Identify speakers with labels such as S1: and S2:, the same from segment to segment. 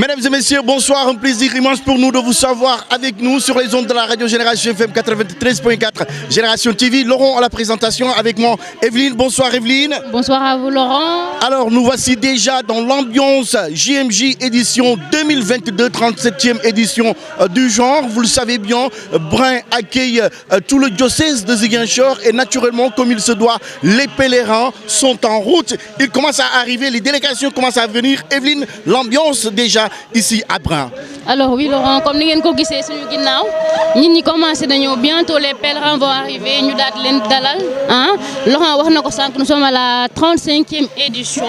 S1: Mesdames et messieurs, bonsoir, un plaisir immense pour nous de vous savoir avec nous sur les ondes de la radio Génération FM 93.4, Génération TV. Laurent à la présentation, avec moi Evelyne. Bonsoir Evelyne.
S2: Bonsoir à vous Laurent.
S1: Alors nous voici déjà dans l'ambiance JMJ édition 2022, 37e édition du genre. Vous le savez bien, Brin accueille tout le diocèse de Ziguinchor et naturellement, comme il se doit, les pèlerins sont en route. Ils commencent à arriver, les délégations commencent à venir. Evelyne, l'ambiance déjà ici à Brin.
S2: Alors oui Laurent, comme nous avons vu suñu ginnaaw nit ñi commencé nañu bientôt les pèlerins vont arriver ñu daal leen dalal Laurent wax na ko sànq, nous sommes à la 35e édition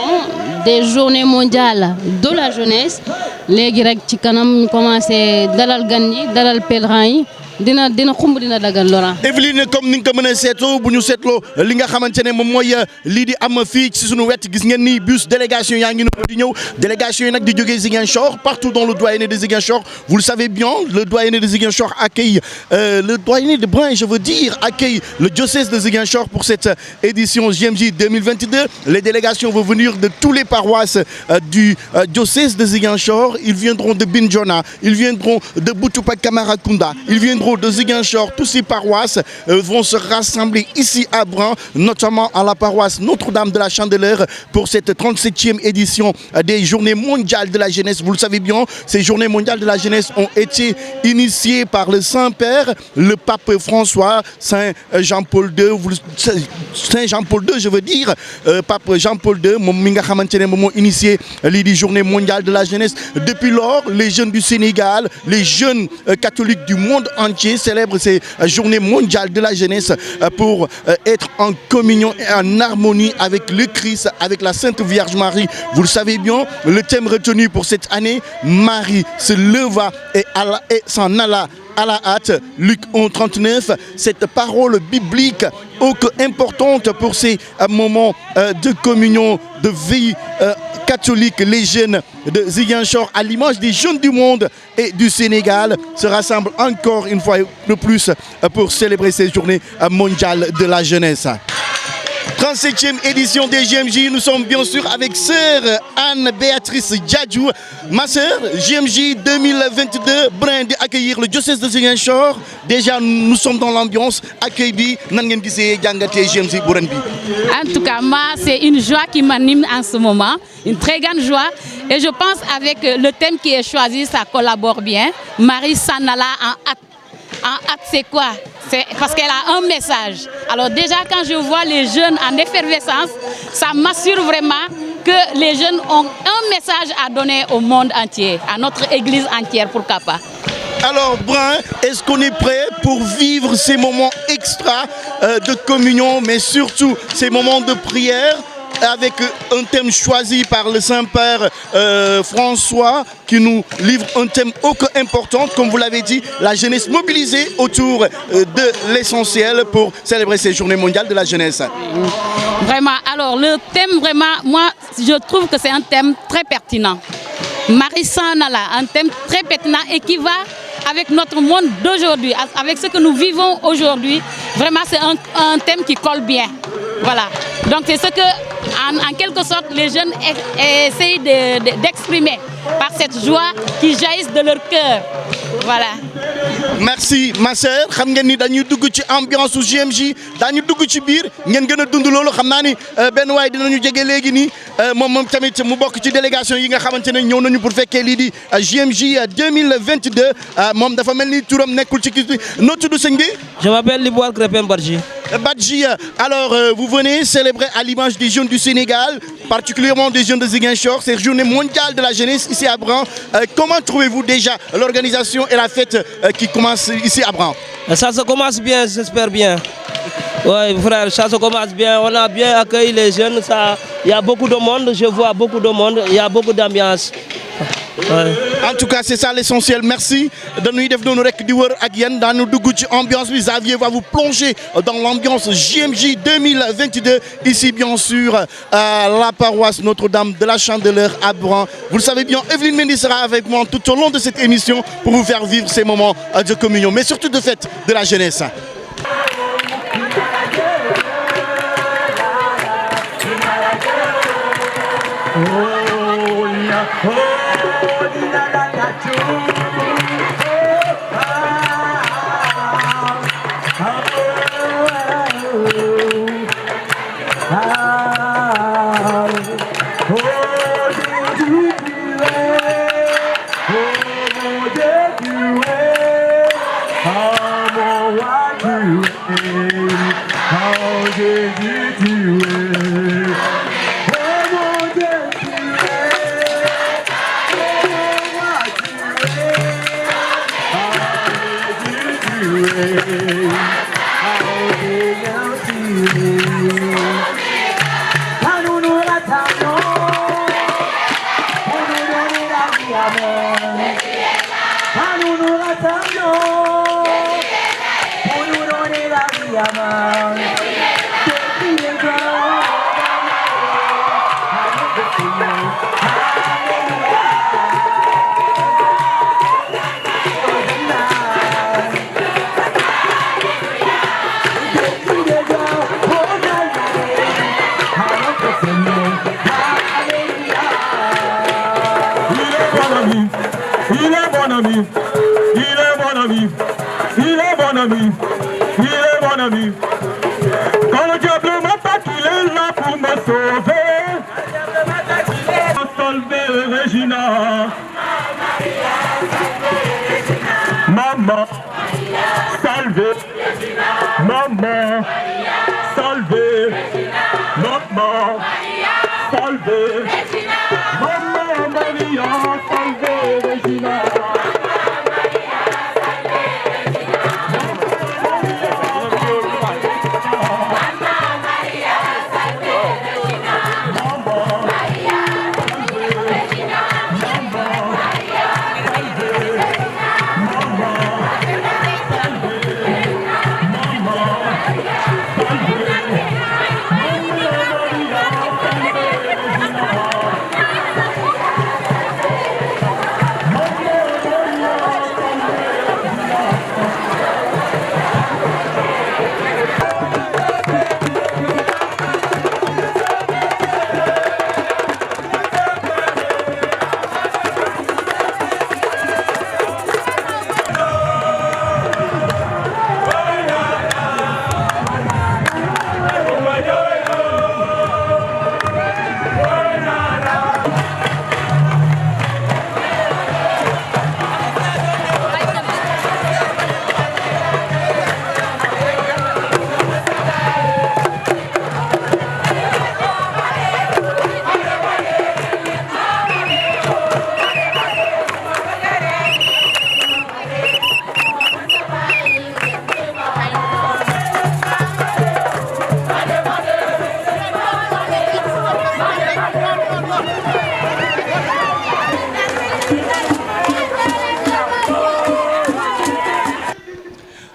S2: des journées mondiales de la jeunesse. Léegi rek ci kanam ñu commencé dalal gan yi, dalal pèlerins yi. dina xumb dina dagal Laurent.
S1: Evelyne, comme ni nga ko mën a seetloo bu ñu seetloo li nga xamante ne moom mooy lii di am fii ci suñu wet gis ngeen ni bus délégation yaa ngi di ñëw délégation yi nag di jógee Ziguinchor partout dans le doyenné de Ziguinchor. Vous le savez bien, le doyenné de Ziguinchor accueille le doyenné de Brin, je veux dire, accueille le diocèse de Ziguinchor pour cette édition JMJ 2022. Les délégations vont venir de tous les paroisses du diocèse de Ziguinchor. Ils viendront de Bignona, ils viendront de Boutoupa Kamarakunda, ils viendront de Ziguinchor. Tous ces paroisses vont se rassembler ici à Brin, notamment à la paroisse Notre-Dame de la Chandeleur pour cette 37e édition des Journées mondiales de la jeunesse. Vous le savez bien, ces Journées mondiales de la jeunesse ont été initiées par le Saint-Père, le pape François, Saint Jean-Paul II, Saint Jean-Paul II, je veux dire, pape Jean-Paul II, moom mi nga xamante ne moom moo initié lii di Journée mondiale de la jeunesse. Depuis lors, les jeunes du Sénégal, les jeunes catholiques du monde entier célèbrent ces Journées mondiales de la jeunesse pour être en communion et en harmonie avec le Christ, avec la Sainte Vierge Marie. Vous le savez bien, le thème retenu pour cette année, Marie se leva et s'en alla à la hâte. Luc 11:39, cette parole biblique importante pour ces moments de communion, de vie catholique. Les jeunes de Ziguinchor, à l'image des jeunes du monde et du Sénégal, se rassemblent encore une fois de plus pour célébrer ces journées mondiales de la jeunesse. 37e édition des JMJ, nous sommes bien sûr avec sœur Anne-Béatrice Diadjou. Ma sœur, JMJ 2022, Brin de accueillir le diocèse de Ziguinchor. Déjà, nous sommes dans l'ambiance. Accueil bi, nan ngeen gisee jàngatee JMJ bu ren bi.
S3: En tout cas, moi, c'est une joie qui m'anime en ce moment, une très grande joie. Et je pense avec le thème qui est choisi, ça collabore bien. Marie s'en alla en hâte. En hâte, c'est quoi? C'est parce qu'elle a un message. Alors déjà, quand je vois les jeunes en effervescence, ça m'assure vraiment que les jeunes ont un message à donner au monde entier, à notre église entière, pourquoi pas.
S1: Alors, Brin, est-ce qu'on est prêt pour vivre ces moments extra de communion, mais surtout ces moments de prière avec un thème choisi par le Saint-Père François qui nous livre un thème important, comme vous l'avez dit, la jeunesse mobilisée autour de l'essentiel pour célébrer ces journées mondiales de la jeunesse.
S3: Vraiment, alors le thème, vraiment, moi, je trouve que c'est un thème très pertinent. Marie s'en alla, un thème très pertinent et qui va avec notre monde d'aujourd'hui, avec ce que nous vivons aujourd'hui. Vraiment, c'est un thème qui colle bien. Voilà. Donc, c'est ce que, en quelque sorte, les jeunes essayent d'exprimer par cette joie qui jaillit de leur cœur. Voilà.
S1: Merci ma sœur. Xam ngeen ni dañuy dugg ci ambiance su JMJ dañu dugg ci biir ngeen gën a dund loolu xam naa ni benn waay dinañu jege léegi nii moom tamit mu bokk ci délégation yi nga xamante ne ñëw nañu pour fekkee lii di JMJ 2022 moom dafa mel ni turam nekkul ci kii bi noo tudd sëñ bi.
S4: Je m'appelle Liboire Crépin Badji.
S1: Badji, alors vous venez célébrer à l'image des jeunes du Sénégal, particulièrement des jeunes de Ziguinchor, cette journée mondiale de la jeunesse ici à Brin. Comment trouvez-vous déjà l'organisation et la fête qui commence ici à Brin?
S4: Ça se commence bien, j'espère bien. Oui, frère, ça se commence bien. On a bien accueilli les jeunes. Il y a beaucoup de monde, je vois beaucoup de monde, il y a beaucoup d'ambiance. Ouais.
S1: En tout cas, c'est ça l'essentiel. Merci. Dañuy def noonu rek di wër ak yéen daanu dugg ci ambiance bi. Xavier va vous plonger dans l'ambiance JMJ 2022 ici bien sûr à la paroisse Notre-Dame de la Chandeleur à Brin. Vous le savez bien, Evelyne Mendy sera avec moi tout au long de cette émission pour vous faire vivre ces moments de communion, mais surtout de fête de la jeunesse.
S5: Oh, yeah. Oh, yeah. Quand le diable m'attaque, il est là pour me sauver. Salve Regina. Maman, salve. Maman, salve. Maman, salve. Maman Maria, salve Regina.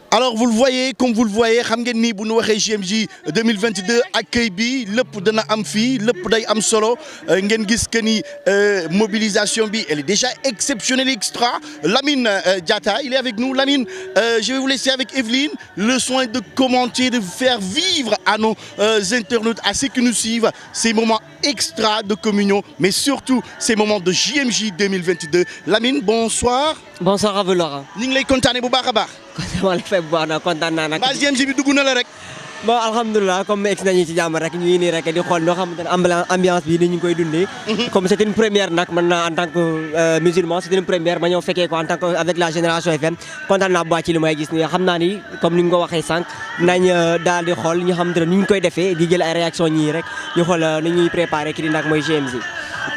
S1: Alors vous le voyez, comme vous le voyez, xam ngeen ni bu ñu waxee JMJ 2022 accueil bi lépp dana am fii lépp day am solo ngeen gis que ni mobilisation bi elle est déjà exceptionnelle extra. Lamine Diatta il est avec nous. Lamine, je vais vous laisser avec Evelyne le soin de commenter, de faire vivre à nos internautes, à ceux qui nous suivent, ces moments extra de communion, mais surtout ces moments de JMJ 2022. Lamine, bonsoir.
S6: Bonsoir à vous Laurent.
S1: ñu ngi lay kontaane bu baax a baax.
S6: maa ngi fay bu baax nag kontaan naa nag.
S1: JMJ bi dugg na la rek.
S6: bon alhamdulilah comme egg nañu ci jàmm rek ñu ngi nii rek di xool ñoo xamante ne ambiance bi ni ñu ngi koy dundee. comme c'est une première nag man en tant que musulman c'est une première ma ñëw fekkee ko en tant que avec la Génération FM kontaan naa bu baax ci li may gis nii xam naa ni comme ni nga ko waxee sànq nañ daal di xool ñi nga xamante ne ni ñu koy defee di jël ay réaction ñii rek ñu xool ni ñuy préparé ki di nag mooy JMJ.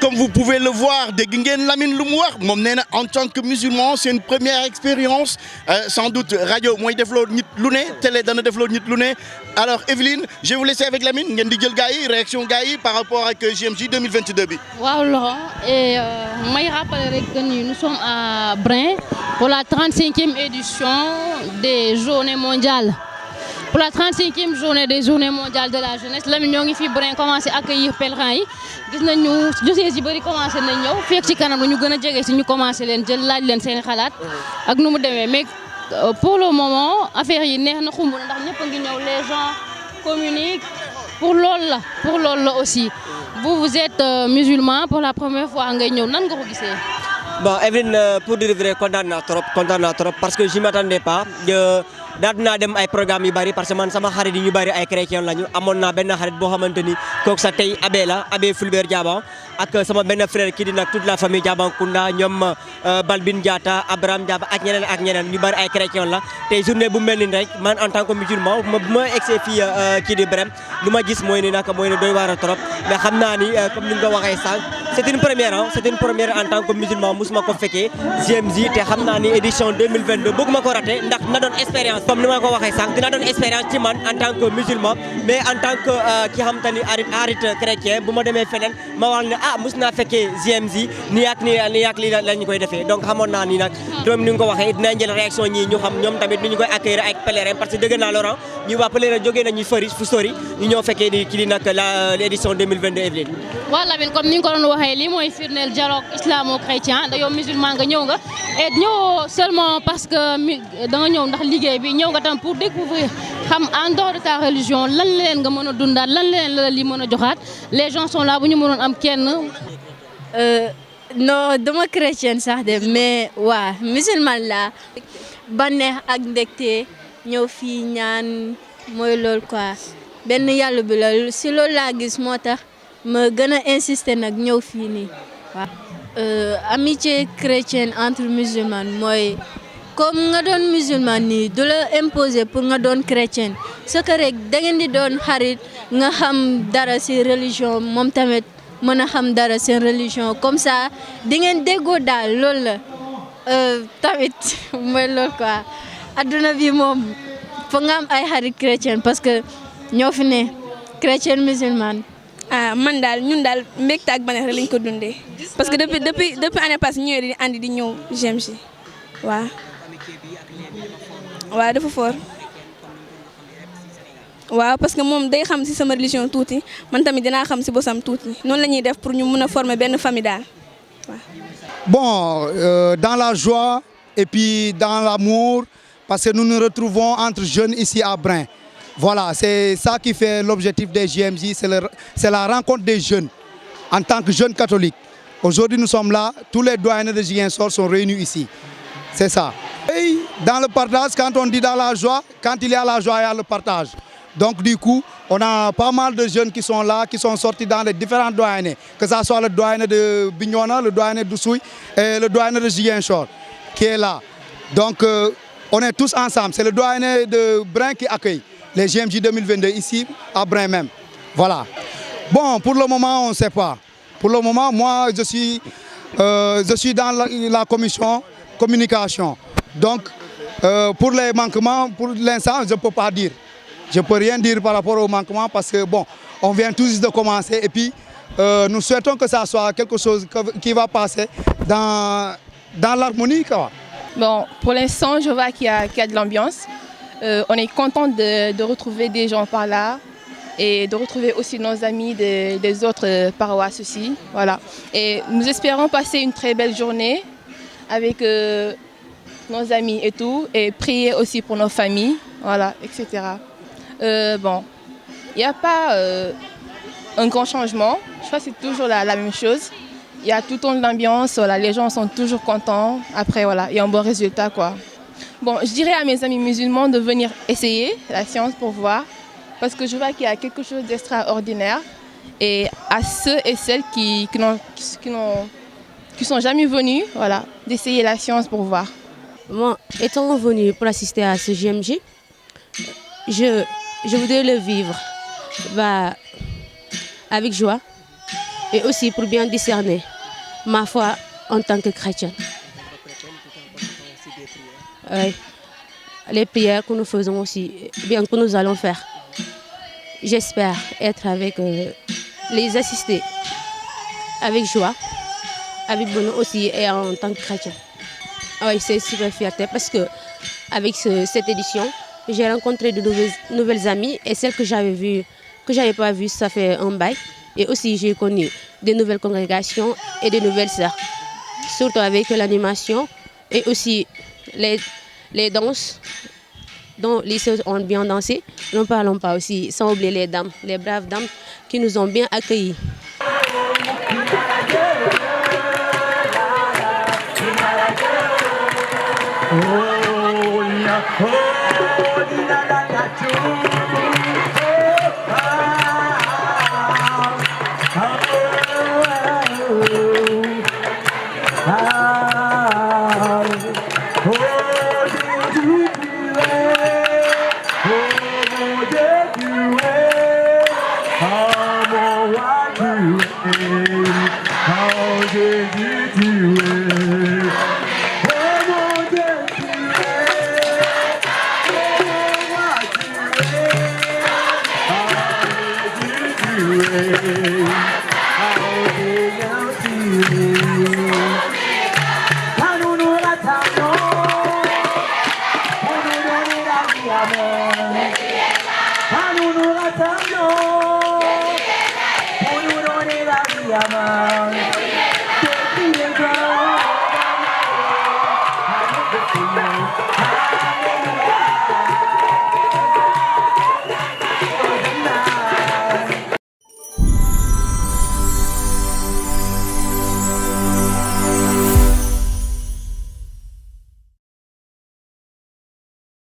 S1: Comme vous pouvez le voir, dégg ngeen Lamine lu mu wax moom nee na en tant que musulman c'est une première expérience sans doute rajo mooy defloo nit lu ne télé dana defloo nit lu ne. Alors Evelyne, je vais vous laisser avec Lamine ngeen di jël gars yi réaction gars yi par rapport ak JMJ 2022 bi.
S2: Waaw Laurent, et may rappeler rek que nous sommes à Brin pour la 35e édition des Journées mondiales. Pour la 35e journée des Journées mondiales de la jeunesse Lamine ñoo ngi fi Brin commencé accueillir pèlerins yi gis nañu diocèse yi bëri commencé nañ ñëw fekk ci kanam ñu gën a jege si ñu commencé leen jël laaj leen seen xalaat ak nu mu demee mais pour le moment affaire yi neex na xumb na ndax ñëpp a ngi ñëw les gens communiquent pour loolu la aussi vous êtes musulman pour la première fois ngay ñëw nan nga ko gisee.
S6: Bon, Evelyne, pour dire vrai, content trop parce que je m'attendais pas. daal dinaa dem ay programme yu bari parce que man sama xarit yi ñu bari ay chrétien lañu amoon naa benn xarit boo xamante ni kooku sax tey Abbé la Abbé Fulbert Diaban ak sama benn frère kii di nag toute la famille Diabankunda ñoom Balbine Diatta Abraham Diaba ak ñeneen ñu bari ay chrétien la tey journée bu mel ni rek man en tant que musulman bu ma egsee fii kii di Brême lu ma gis mooy ni nag mooy ne doy waar trop mais xam naa ni comme ni nga ko waxee sànq c'est une première en tant que musulman musuma ko fekkee GMZ te xam naa ni édition 2022 bëgguma ko raté ndax na doon expérience comme ni ma ko waxee sànq dina doon expérience ci man en tant que musulman mais en tant que ki xam te ni arit chrétien bu ma demee feneen ma wax ne mus naa fekkee GMZ nii ak lii lañu koy defee donc xamoon naa ni nag doom ni nga ko waxee dinañ jël réaction ñii ñu xam ñoom tamit ni ñu koy accueillir ak pèlerin parce que dëgg naa Laurent ñu waa pèlerin jógee nañu fu sori ñu ñëw fekkee di kii nag l'édition 2022 Evelyne.
S2: waaw Lamine comme ni nga ko doon waxee lii mooy firndeel dialogue islamo-chrétien da yow musulman nga ñëw nga et ñëw seulement parce que da nga ñëw ndax liggéey bi ñëw nga tam pour découvrir xam en dehors de ta religion lan leen nga mën a dundaat lan leen la li mën a joxaat les gens sont là bu ñu mënoon am kenn.
S7: non dama chrétienne sax de mais waa musulman la bànneex ak ndekte ñëw fii ñaan mooy loolu quoi benn yàlla bi la si loolu laa gis moo tax ma gën a insister nag ñëw fii nii waaw. amitié chrétienne entre musulman mooy comme nga doon musulman nii du la imposer pour nga doon chrétienne ce que rek da ngeen di doon xarit nga xam dara si religion moom tamit mën a xam dara seen religion comme ça di ngeen déggoo daal loolu la tamit mooy loolu quoi adduna bi moom foog nga am ay xarit chrétien parce que ñoo fi ne chrétien musulman.
S8: man daal ñun daal mbégte ak baneex rek lañ ko dundee parce que depuis année passée ñëwee di andi di ñëw GMZ waaw. waaw dafa fort waaw parce que moom day xam ci sama religion tuuti man tamit dinaa xam ci bosam tuuti noonu la ñuy def pour ñu mën a former benn famille daal waaw.
S9: Bon, dans la joie et puis dans l'amour parce que nous nous retrouvons entre jeunes ici à Brême. Voilà, c'est ça qui fait l'objectif des GMZ, c'est la rencontre des jeunes en tant que jeunes catholiques. Aujourd'hui, nous sommes là, tous les doyens de Ziguinchor sont réunis ici. C'est ça. Et dans le partage, quand on dit dans la joie, quand il y a la joie, il y a le partage. Donc du coup, on a pas mal de jeunes qui sont là, qui sont sortis dans les différents doyens, que ce soit le doyen de Bignona, le doyen d'Oussouye et le doyen de Ziguinchor qui est là. Donc on est tous ensemble. C'est le doyen de Brême qui accueille les GMZ 2022 ici à Brême même. Voilà. Bon, pour le moment, on ne sait pas. Pour le moment, moi, je suis dans la commission communication. Donc, pour les manquements, pour l'instant, je ne peux pas dire. Je ne peux rien dire par rapport aux manquements parce que, bon, on vient tout juste de commencer et puis nous souhaitons que ça soit quelque chose qui va passer dans l'harmonie.
S8: Bon, pour l'instant, je vois qu'il y a de l'ambiance. On est content de retrouver des gens par là et de retrouver aussi nos amis des autres paroisses aussi. Voilà. Et nous espérons passer une très belle journée avec nos amis et tout, et prier aussi pour nos familles, voilà, etc. Bon, il n'y a pas un grand changement. Je crois que c'est toujours la même chose. Il y a tout le temps de l'ambiance, voilà, les gens sont toujours contents. Après, voilà, il y a un bon résultat, quoi. Bon, je dirais à mes amis musulmans de venir essayer la science pour voir, parce que je vois qu'il y a quelque chose d'extraordinaire. Et à ceux et celles qui sont jamais venus, voilà, d'essayer la science pour voir.
S10: Moi, étant venu pour assister à ce GMJ, je voudrais le vivre avec joie et aussi pour bien discerner ma foi en tant que chrétienne. Oui. Les prières que nous faisons aussi, bien que nous allons faire. J'espère être avec les assister avec joie, avec bonheur aussi et en tant que chrétien. Oui, c'est super fierté parce que avec cette édition, j'ai rencontré de nouvelles amies et celles que j'avais pas vues, ça fait un bail. Et aussi j'ai connu de nouvelles congrégations et de nouvelles sœurs, surtout avec l'animation et aussi les danses dont les sœurs ont bien dansé. N'en parlons pas aussi, sans oublier les dames, les braves dames qui nous ont bien accueillis.
S5: Oh, yeah. Oh, la la la choo. How did you do it? How did you do it? Yaman.